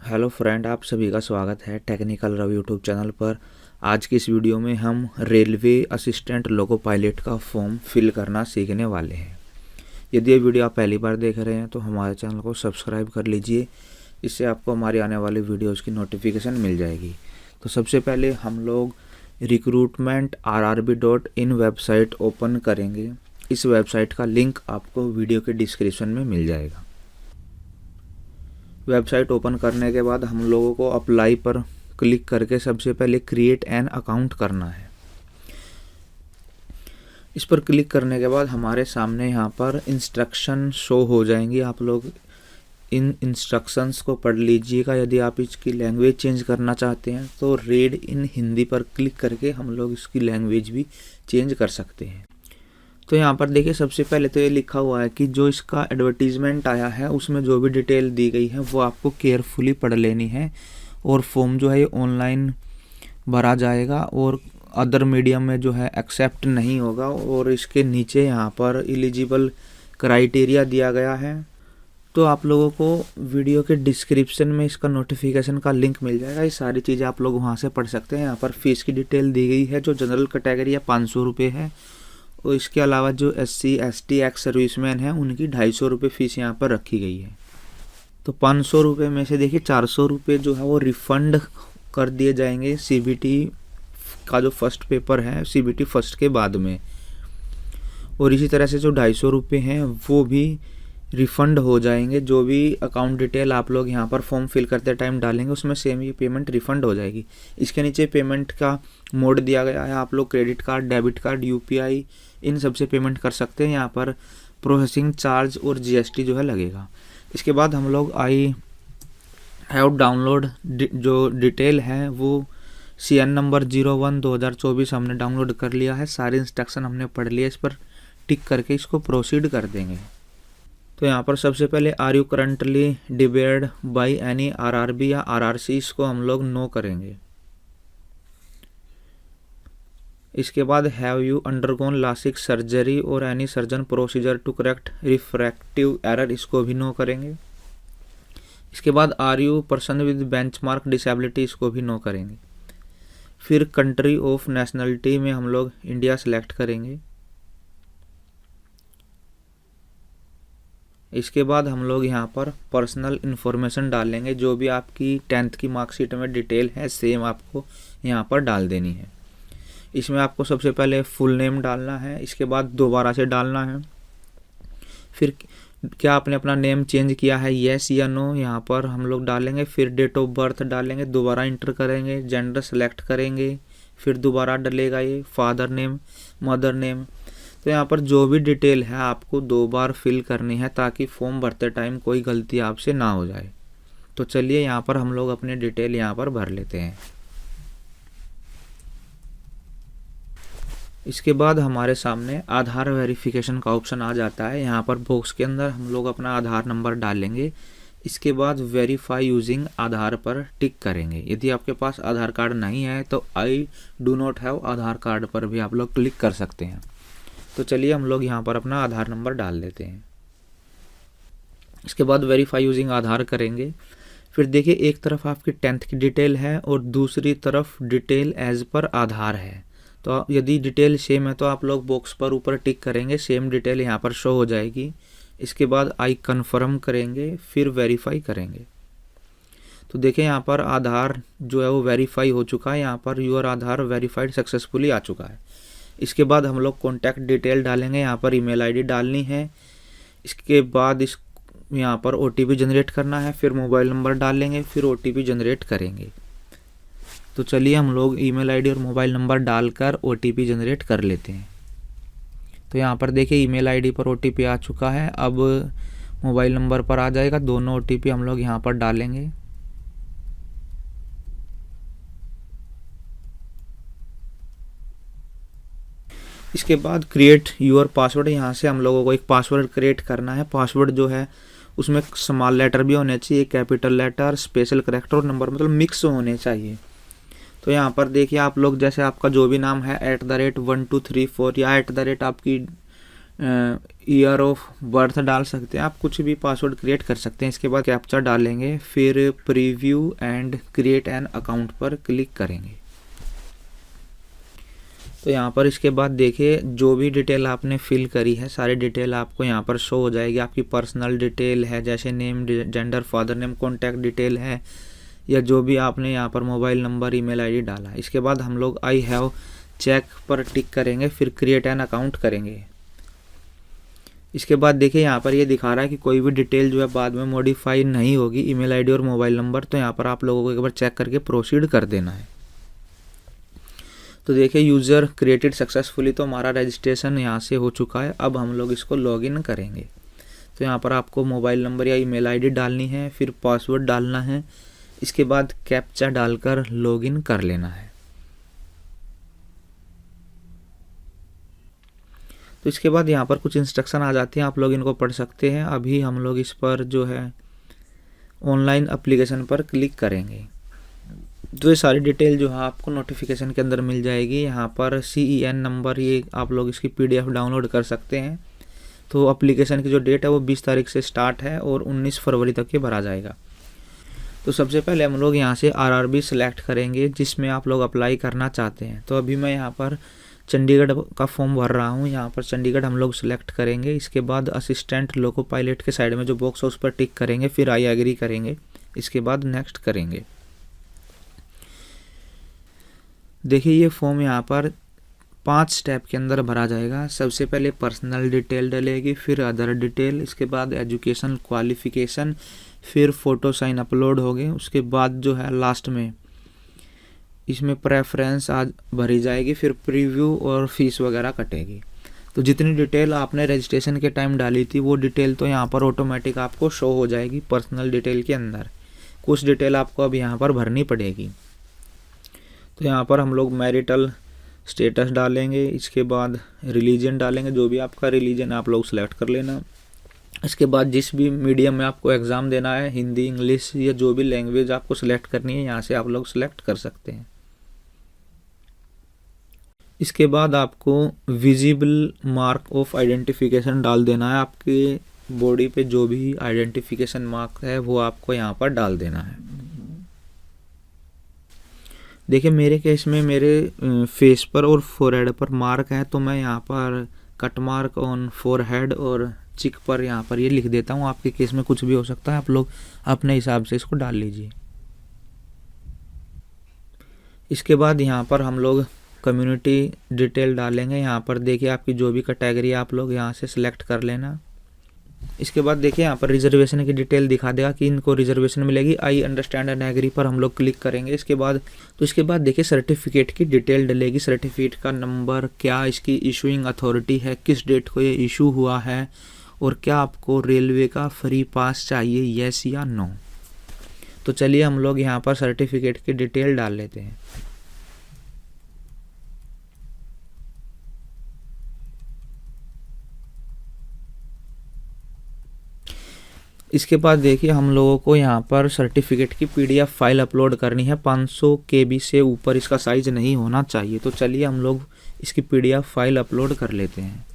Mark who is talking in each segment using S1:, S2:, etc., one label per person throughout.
S1: Hello friend, आप सभी का स्वागत है टेक्निकल रव यूट्यूब चैनल पर। आज की इस वीडियो में हम रेलवे असिस्टेंट लोको पायलट का फॉर्म फिल करना सीखने वाले हैं। यदि ये वीडियो आप पहली बार देख रहे हैं तो हमारे चैनल को सब्सक्राइब कर लीजिए, इससे आपको हमारी आने वाली वीडियोज़ की नोटिफिकेशन मिल जाएगी। तो सबसे पहले हम लोग recruitment.rrb.in वेबसाइट ओपन करेंगे। इस वेबसाइट का लिंक आपको वीडियो के डिस्क्रिप्शन में मिल जाएगा। वेबसाइट ओपन करने के बाद हम लोगों को अप्लाई पर क्लिक करके सबसे पहले क्रिएट एन अकाउंट करना है। इस पर क्लिक करने के बाद हमारे सामने यहाँ पर इंस्ट्रक्शन शो हो जाएंगी। आप लोग इन इंस्ट्रक्शंस को पढ़ लीजिएगा। यदि आप इसकी लैंग्वेज चेंज करना चाहते हैं तो रीड इन हिंदी पर क्लिक करके हम लोग इसकी लैंग्वेज भी चेंज कर सकते हैं। तो यहाँ पर देखिए, सबसे पहले तो ये लिखा हुआ है कि जो इसका एडवर्टीज़मेंट आया है उसमें जो भी डिटेल दी गई है वो आपको केयरफुली पढ़ लेनी है। और फॉर्म जो है ये ऑनलाइन भरा जाएगा और अदर मीडियम में जो है एक्सेप्ट नहीं होगा। और इसके नीचे यहाँ पर एलिजिबल क्राइटेरिया दिया गया है। तो आप लोगों को वीडियो के डिस्क्रिप्शन में इसका नोटिफिकेशन का लिंक मिल जाएगा। ये सारी चीज़ें आप लोग वहाँ से पढ़ सकते हैं। यहाँ पर फ़ीस की डिटेल दी गई है। जो जनरल कैटेगरी है 500 रुपये है, और इसके अलावा जो SC ST एक्स सर्विसमैन हैं उनकी 250 रुपये फ़ीस यहाँ पर रखी गई है। तो 500 रुपये में से देखिए 400 रुपये जो है वो रिफ़ंड कर दिए जाएंगे CBT का जो फर्स्ट पेपर है, CBT फर्स्ट के बाद में। और इसी तरह से जो 250 रुपये हैं वो भी रिफ़ंड हो जाएंगे। जो भी अकाउंट डिटेल आप लोग यहाँ पर फॉर्म फिल करते टाइम डालेंगे उसमें सेम ये पेमेंट रिफ़ंड हो जाएगी। इसके नीचे पेमेंट का मोड दिया गया है। आप लोग credit card, debit card, UPI इन सब से पेमेंट कर सकते हैं। यहाँ पर प्रोसेसिंग चार्ज और GST जो है लगेगा। इसके बाद हम लोग आई हैव डाउनलोड जो डिटेल है वो CN नंबर 01/2024 हमने डाउनलोड कर लिया है। सारे इंस्ट्रक्शन हमने पढ़ लिया। इस पर टिक करके इसको प्रोसीड कर देंगे। तो यहाँ पर सबसे पहले are you currently debarred by any RRB या RRC, इसको हम लोग नो करेंगे। इसके बाद have you undergone LASIK surgery और any surgeon procedure to correct refractive error, इसको भी नो करेंगे। इसके बाद are you person with benchmark disability, इसको भी नो करेंगे। फिर कंट्री ऑफ नेशनलिटी में हम लोग इंडिया सेलेक्ट करेंगे। इसके बाद हम लोग यहाँ पर पर्सनल इन्फॉर्मेशन डालेंगे। जो भी आपकी 10th की मार्कशीट में डिटेल है सेम आपको यहाँ पर डाल देनी है। इसमें आपको सबसे पहले फुल नेम डालना है, इसके बाद दोबारा से डालना है। फिर क्या आपने अपना नेम चेंज किया है, येस या नो, यहाँ पर हम लोग डालेंगे। फिर डेट ऑफ बर्थ डालेंगे, दोबारा इंटर करेंगे, जेंडर सेलेक्ट करेंगे, फिर दोबारा डलेगा ये फादर नेम, मदर नेम। तो यहाँ पर जो भी डिटेल है आपको 2 बार फिल करनी है ताकि फॉर्म भरते टाइम कोई गलती आपसे ना हो जाए। तो चलिए यहाँ पर हम लोग अपनी डिटेल यहाँ पर भर लेते हैं। इसके बाद हमारे सामने आधार वेरिफिकेशन का ऑप्शन आ जाता है। यहाँ पर बॉक्स के अंदर हम लोग अपना आधार नंबर डालेंगे। इसके बाद वेरीफाई यूजिंग आधार पर टिक करेंगे। यदि आपके पास आधार कार्ड नहीं है तो I do not have Aadhaar card पर भी आप लोग क्लिक कर सकते हैं। तो चलिए हम लोग यहाँ पर अपना आधार नंबर डाल देते हैं। इसके बाद वेरीफाई यूजिंग आधार करेंगे। फिर देखिए, एक तरफ आपकी 10th की डिटेल है और दूसरी तरफ डिटेल एज पर आधार है। तो यदि डिटेल सेम है तो आप लोग बॉक्स पर ऊपर टिक करेंगे, सेम डिटेल यहाँ पर शो हो जाएगी। इसके बाद आई कन्फर्म करेंगे, फिर वेरीफाई करेंगे। तो देखिए यहाँ पर आधार जो है वो वेरीफाई हो चुका है। यहाँ पर यूर आधार वेरीफाइड सक्सेसफुली आ चुका है। इसके बाद हम लोग कॉन्टैक्ट डिटेल डालेंगे। यहाँ पर ईमेल ID डालनी है। इसके बाद यहाँ पर OTP जनरेट करना है। फिर मोबाइल नंबर डालेंगे, फिर OTP जनरेट करेंगे। तो चलिए हम लोग ईमेल ID और मोबाइल नंबर डालकर OTP जनरेट कर लेते हैं। तो यहाँ पर देखिए ईमेल ID पर OTP आ चुका है। अब मोबाइल नंबर पर आ जाएगा। दोनों OTP हम लोग यहाँ पर डालेंगे। इसके बाद क्रिएट यूर पासवर्ड, यहाँ से हम लोगों को एक पासवर्ड क्रिएट करना है। पासवर्ड जो है उसमें स्मॉल लेटर भी होने चाहिए, कैपिटल लेटर, स्पेशल करैक्टर और नंबर मतलब मिक्स होने चाहिए। तो यहाँ पर देखिए आप लोग जैसे आपका जो भी नाम है @1234 या @ आपकी ईयर ऑफ बर्थ डाल सकते हैं, आप कुछ भी पासवर्ड क्रिएट कर सकते हैं। इसके बाद कैप्चा डालेंगे, फिर preview and create an account पर क्लिक करेंगे। तो यहाँ पर इसके बाद देखिए जो भी डिटेल आपने फिल करी है सारी डिटेल आपको यहाँ पर शो हो जाएगी। आपकी पर्सनल डिटेल है जैसे name, gender, father name, contact detail है, या जो भी आपने यहाँ पर मोबाइल नंबर, ईमेल आईडी डाला। इसके बाद हम लोग आई हैव चेक पर टिक करेंगे, फिर क्रिएट एन अकाउंट करेंगे। इसके बाद देखिए यहाँ पर ये दिखा रहा है कि कोई भी डिटेल जो है बाद में मॉडिफाई नहीं होगी, ईमेल आईडी और मोबाइल नंबर। तो यहाँ पर आप लोगों को एक बार चेक करके प्रोसीड कर देना है। तो देखिए यूज़र क्रिएटेड सक्सेसफुली, तो हमारा रजिस्ट्रेशन यहाँ से हो चुका है। अब हम लोग इसको लॉगिन करेंगे। तो यहाँ पर आपको मोबाइल नंबर या ईमेल आईडी डालनी है, फिर पासवर्ड डालना है, इसके बाद कैप्चा डालकर लॉगिन कर लेना है। तो इसके बाद यहाँ पर कुछ इंस्ट्रक्शन आ जाती हैं, आप लोग इनको पढ़ सकते हैं। अभी हम लोग इस पर जो है ऑनलाइन एप्लीकेशन पर क्लिक करेंगे। तो ये सारी डिटेल जो है आपको नोटिफिकेशन के अंदर मिल जाएगी। यहाँ पर CEN नंबर, ये आप लोग इसकी PDF डाउनलोड कर सकते हैं। तो एप्लीकेशन की जो डेट है वो 20 तारीख से स्टार्ट है और 19 फरवरी तक ये भरा जाएगा। तो सबसे पहले हम लोग यहाँ से RRB सेलेक्ट करेंगे जिसमें आप लोग अप्लाई करना चाहते हैं। तो अभी मैं यहाँ पर चंडीगढ़ का फॉर्म भर रहा हूँ। यहाँ पर चंडीगढ़ हम लोग सेलेक्ट करेंगे। इसके बाद असिस्टेंट लोको पायलट के साइड में जो बॉक्स है उस पर टिक करेंगे, फिर आई एग्री करेंगे, इसके बाद नेक्स्ट करेंगे। देखिए ये फॉर्म यहाँ पर 5 स्टेप के अंदर भरा जाएगा। सबसे पहले पर्सनल डिटेल डलेगी, फिर अदर डिटेल, इसके बाद एजुकेशन क्वालिफिकेशन, फिर फ़ोटो साइन अपलोड हो गए। उसके बाद जो है लास्ट में इसमें प्रेफरेंस आज भरी जाएगी, फिर प्रीव्यू और फीस वगैरह कटेगी। तो जितनी डिटेल आपने रजिस्ट्रेशन के टाइम डाली थी वो डिटेल तो यहाँ पर ऑटोमेटिक आपको शो हो जाएगी पर्सनल डिटेल के अंदर। कुछ डिटेल आपको अब यहाँ पर भरनी पड़ेगी। तो यहाँ पर हम लोग मैरिटल स्टेटस डालेंगे, इसके बाद रिलीजन डालेंगे, जो भी आपका रिलीजन आप लोग सेलेक्ट कर लेना। इसके बाद जिस भी मीडियम में आपको एग्ज़ाम देना है, हिंदी, इंग्लिश या जो भी लैंग्वेज आपको सेलेक्ट करनी है यहाँ से आप लोग सेलेक्ट कर सकते हैं। इसके बाद आपको विजिबल मार्क ऑफ आइडेंटिफिकेशन डाल देना है। आपके बॉडी पे जो भी आइडेंटिफिकेशन मार्क है वो आपको यहाँ पर डाल देना है। देखिए मेरे केस में मेरे फेस पर और फोरहेड पर मार्क है, तो मैं यहाँ पर कट मार्क ऑन फोरहेड और चिक पर यहाँ पर ये लिख देता हूँ। आपके केस में कुछ भी हो सकता है, आप लोग अपने हिसाब से इसको डाल लीजिए। इसके बाद यहाँ पर हम लोग कम्युनिटी डिटेल डालेंगे। यहाँ पर देखिए आपकी जो भी कैटेगरी आप लोग यहाँ से सिलेक्ट कर लेना। इसके बाद देखिए यहाँ पर रिजर्वेशन की डिटेल दिखा देगा कि इनको रिजर्वेशन मिलेगी। आई अंडरस्टैंड एंड एग्री पर हम लोग क्लिक करेंगे। इसके बाद देखिए सर्टिफिकेट की डिटेल डलेगी। सर्टिफिकेट का नंबर, क्या इसकी इशूइंग अथॉरिटी है, किस डेट को ये इशू हुआ है, और क्या आपको रेलवे का फ्री पास चाहिए, येस या नो। तो चलिए हम लोग यहाँ पर सर्टिफिकेट की डिटेल डाल लेते हैं। इसके बाद देखिए हम लोगों को यहाँ पर सर्टिफिकेट की PDF फाइल अपलोड करनी है। 500 KB से ऊपर इसका साइज नहीं होना चाहिए। तो चलिए हम लोग इसकी PDF फाइल अपलोड कर लेते हैं।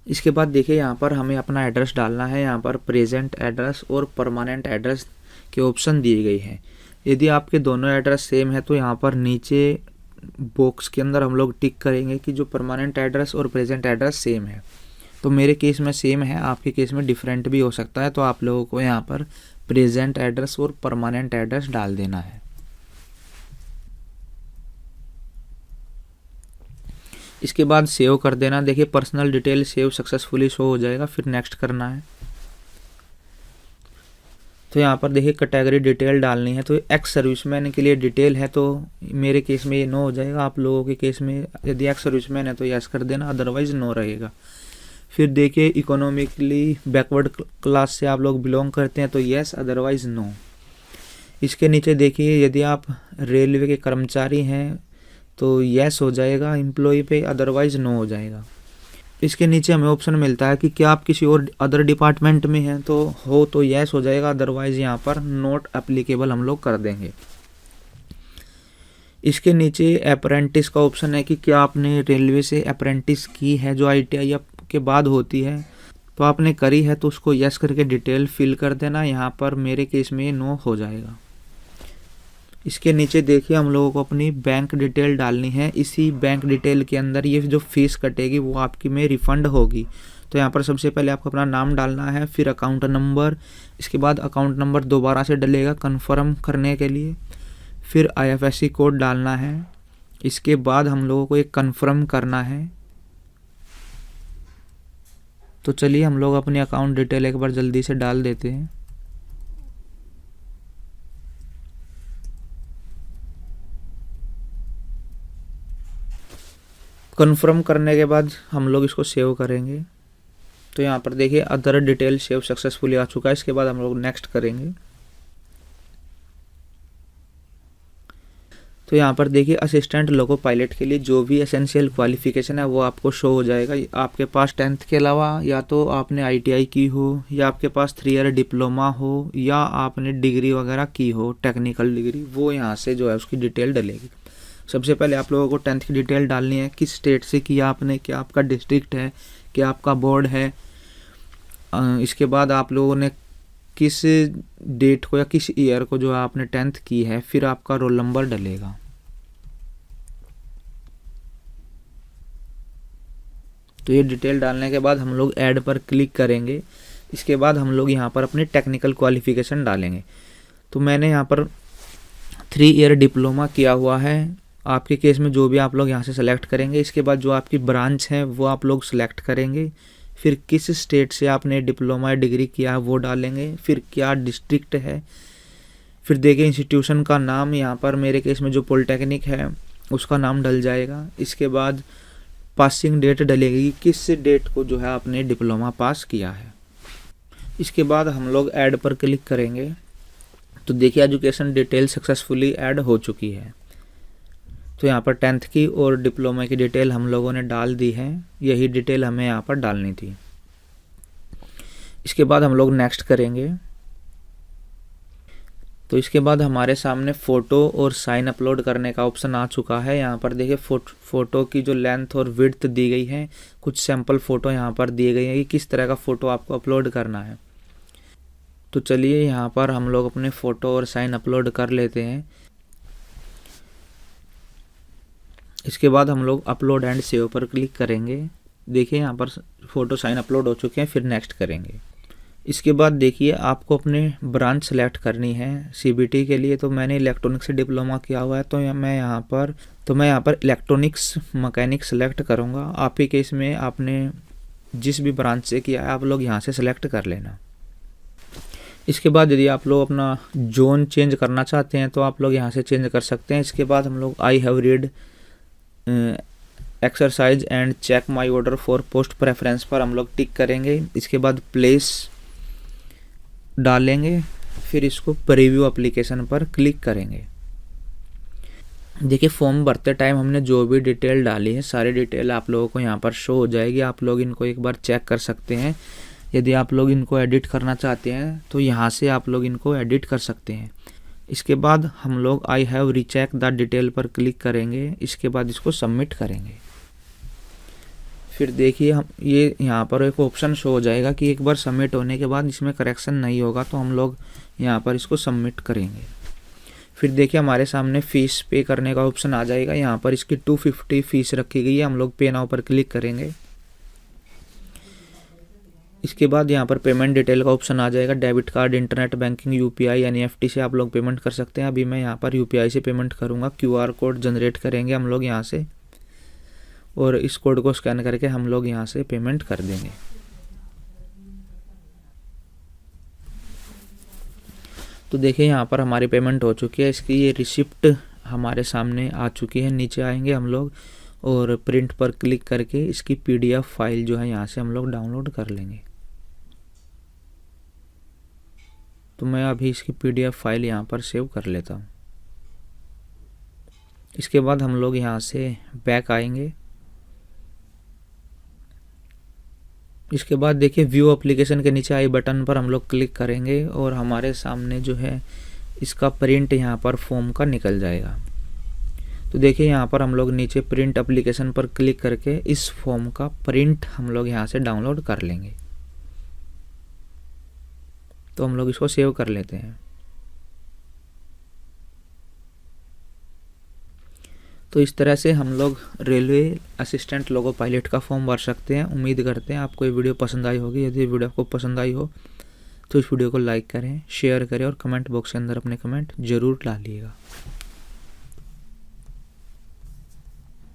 S1: इसके बाद देखिए यहाँ पर हमें अपना एड्रेस डालना है। यहाँ पर प्रेजेंट एड्रेस और परमानेंट एड्रेस के ऑप्शन दिए गए हैं। यदि आपके दोनों एड्रेस सेम है तो यहाँ पर नीचे बॉक्स के अंदर हम लोग टिक करेंगे कि जो परमानेंट एड्रेस और प्रेजेंट एड्रेस सेम है। तो मेरे केस में सेम है, आपके केस में डिफरेंट भी हो सकता है। तो आप लोगों को यहाँ पर प्रेजेंट एड्रेस और परमानेंट एड्रेस डाल देना है। इसके बाद सेव कर देना। देखिए personal detail save successfully show हो जाएगा, फिर नेक्स्ट करना है। तो यहाँ पर देखिए कैटेगरी डिटेल डालनी है। तो एक्स सर्विसमैन के लिए डिटेल है, तो मेरे केस में ये नो हो जाएगा। आप लोगों के केस में यदि एक्स सर्विसमैन है तो यस कर देना, अदरवाइज नो रहेगा। फिर देखिए इकोनॉमिकली बैकवर्ड क्लास से आप लोग बिलोंग करते हैं तो यस, अदरवाइज नो। इसके नीचे देखिए यदि आप रेलवे के कर्मचारी हैं तो यस हो जाएगा एम्प्लॉय पे, अदरवाइज नो हो जाएगा। इसके नीचे हमें ऑप्शन मिलता है कि क्या आप किसी और अदर डिपार्टमेंट में हैं, तो यस हो जाएगा, अदरवाइज यहाँ पर नॉट एप्लीकेबल हम लोग कर देंगे। इसके नीचे अप्रेंटिस का ऑप्शन है कि क्या आपने रेलवे से अप्रेंटिस की है, जो ITI के बाद होती है, तो आपने करी है तो उसको यस करके डिटेल फिल कर देना। यहाँ पर मेरे केस में ये नो हो जाएगा। इसके नीचे देखिए हम लोगों को अपनी बैंक डिटेल डालनी है। इसी बैंक डिटेल के अंदर ये जो फीस कटेगी वो आपकी में रिफ़ंड होगी। तो यहाँ पर सबसे पहले आपको अपना नाम डालना है, फिर अकाउंट नंबर, इसके बाद अकाउंट नंबर दोबारा से डलेगा कन्फर्म करने के लिए, फिर IFSC कोड डालना है। इसके बाद हम लोगों को एक कन्फर्म करना है। तो चलिए हम लोग अपनी अकाउंट डिटेल एक बार जल्दी से डाल देते हैं। कन्फर्म करने के बाद हम लोग इसको सेव करेंगे। तो यहाँ पर देखिए अदर डिटेल सेव सक्सेसफुली आ चुका है। इसके बाद हम लोग नेक्स्ट करेंगे। तो यहाँ पर देखिए असिस्टेंट लोको पायलट के लिए जो भी एसेंशियल क्वालिफिकेशन है वो आपको शो हो जाएगा। आपके पास 10th के अलावा या तो आपने ITI की हो, या आपके पास 3 ईयर डिप्लोमा हो, या आपने डिग्री वगैरह की हो, टेक्निकल डिग्री, वो यहाँ से जो है उसकी डिटेल डलेगी। सबसे पहले आप लोगों को 10th की डिटेल डालनी है, किस स्टेट से किया आपने, क्या आपका डिस्ट्रिक्ट है, क्या आपका बोर्ड है। इसके बाद आप लोगों ने किस डेट को या किस ईयर को जो आपने 10th की है, फिर आपका रोल नंबर डलेगा। तो ये डिटेल डालने के बाद हम लोग ऐड पर क्लिक करेंगे। इसके बाद हम लोग यहाँ पर अपनी टेक्निकल क्वालिफिकेशन डालेंगे। तो मैंने यहाँ पर 3 ईयर डिप्लोमा किया हुआ है। आपके केस में जो भी आप लोग यहाँ से सेलेक्ट करेंगे। इसके बाद जो आपकी ब्रांच है वो आप लोग सेलेक्ट करेंगे, फिर किस स्टेट से आपने डिप्लोमा या डिग्री किया है वो डालेंगे, फिर क्या डिस्ट्रिक्ट है, फिर देखिए इंस्टीट्यूशन का नाम, यहाँ पर मेरे केस में जो पॉलिटेक्निक है उसका नाम डल जाएगा। इसके बाद पासिंग डेट डलेगी, किस डेट को जो है आपने डिप्लोमा पास किया है। इसके बाद हम लोग ऐड पर क्लिक करेंगे। तो देखिए एजुकेशन डिटेल सक्सेसफुली ऐड हो चुकी है। तो यहाँ पर 10th की और डिप्लोमा की डिटेल हम लोगों ने डाल दी है। यही डिटेल हमें यहाँ पर डालनी थी। इसके बाद हम लोग नेक्स्ट करेंगे। तो इसके बाद हमारे सामने फ़ोटो और साइन अपलोड करने का ऑप्शन आ चुका है। यहाँ पर देखिए फ़ोटो की जो लेंथ और विड्थ दी गई है, कुछ सैम्पल फ़ोटो यहाँ पर दिए गए हैं कि किस तरह का फ़ोटो आपको अपलोड करना है। तो चलिए यहाँ पर हम लोग अपने फ़ोटो और साइन अपलोड कर लेते हैं। इसके बाद हम लोग अपलोड एंड सेव पर क्लिक करेंगे। देखिए यहाँ पर फ़ोटो साइन अपलोड हो चुके हैं, फिर नेक्स्ट करेंगे। इसके बाद देखिए आपको अपने ब्रांच सेलेक्ट करनी है CBT के लिए। तो मैंने इलेक्ट्रॉनिक्स से डिप्लोमा किया हुआ है, तो मैं यहाँ पर इलेक्ट्रॉनिक्स मैकेनिक सेलेक्ट करूँगा। आप ही केस में आपने जिस भी ब्रांच से किया है आप लोग यहाँ से सेलेक्ट कर लेना। इसके बाद यदि आप लोग अपना जोन चेंज करना चाहते हैं तो आप लोग यहाँ से चेंज कर सकते हैं। इसके बाद हम लोग I have read exercise and check my order for post preference पर हम लोग टिक करेंगे। इसके बाद प्लेस डालेंगे, फिर इसको प्रीव्यू एप्लीकेशन पर क्लिक करेंगे। देखिए फॉर्म भरते टाइम हमने जो भी डिटेल डाली है सारी डिटेल आप लोगों को यहाँ पर शो हो जाएगी। आप लोग इनको एक बार चेक कर सकते हैं। यदि आप लोग इनको एडिट करना चाहते हैं तो यहाँ से आप लोग इनको एडिट कर सकते हैं। इसके बाद हम लोग I have recheck the detail पर क्लिक करेंगे। इसके बाद इसको सबमिट करेंगे। फिर देखिए हम ये यहाँ पर एक ऑप्शन शो हो जाएगा कि एक बार सबमिट होने के बाद इसमें करेक्शन नहीं होगा, तो हम लोग यहाँ पर इसको सबमिट करेंगे। फिर देखिए हमारे सामने फ़ीस पे करने का ऑप्शन आ जाएगा। यहाँ पर इसकी 250 फ़ीस रखी गई है। हम लोग पे नाउ पर क्लिक करेंगे। इसके बाद यहाँ पर पेमेंट डिटेल का ऑप्शन आ जाएगा। Debit card, internet banking, UPI, NEFT से आप लोग पेमेंट कर सकते हैं। अभी मैं यहाँ पर UPI से पेमेंट करूँगा। QR कोड जनरेट करेंगे हम लोग यहाँ से, और इस कोड को स्कैन करके हम लोग यहाँ से पेमेंट कर देंगे। तो देखिए यहाँ पर हमारी पेमेंट हो चुकी है। इसकी ये रिसिप्ट हमारे सामने आ चुकी है। नीचे आएंगे हम लोग और प्रिंट पर क्लिक करके इसकी PDF फाइल जो है यहाँ से हम लोग डाउनलोड कर लेंगे। तो मैं अभी इसकी PDF फाइल यहाँ पर सेव कर लेता हूँ। इसके बाद हम लोग यहाँ से बैक आएंगे। इसके बाद देखिए व्यू एप्लीकेशन के नीचे आई बटन पर हम लोग क्लिक करेंगे और हमारे सामने जो है इसका प्रिंट यहाँ पर फॉर्म का निकल जाएगा। तो देखिए यहाँ पर हम लोग नीचे प्रिंट एप्लीकेशन पर क्लिक करके इस फॉर्म का प्रिंट हम लोग यहाँ से डाउनलोड कर लेंगे। तो हम लोग इसको सेव कर लेते हैं। तो इस तरह से हम लोग रेलवे असिस्टेंट लोगो पायलट का फॉर्म भर सकते हैं। उम्मीद करते हैं आपको ये वीडियो पसंद आई होगी। यदि वीडियो आपको पसंद आई हो तो इस वीडियो को लाइक करें, शेयर करें और कमेंट बॉक्स के अंदर अपने कमेंट ज़रूर डालिएगा।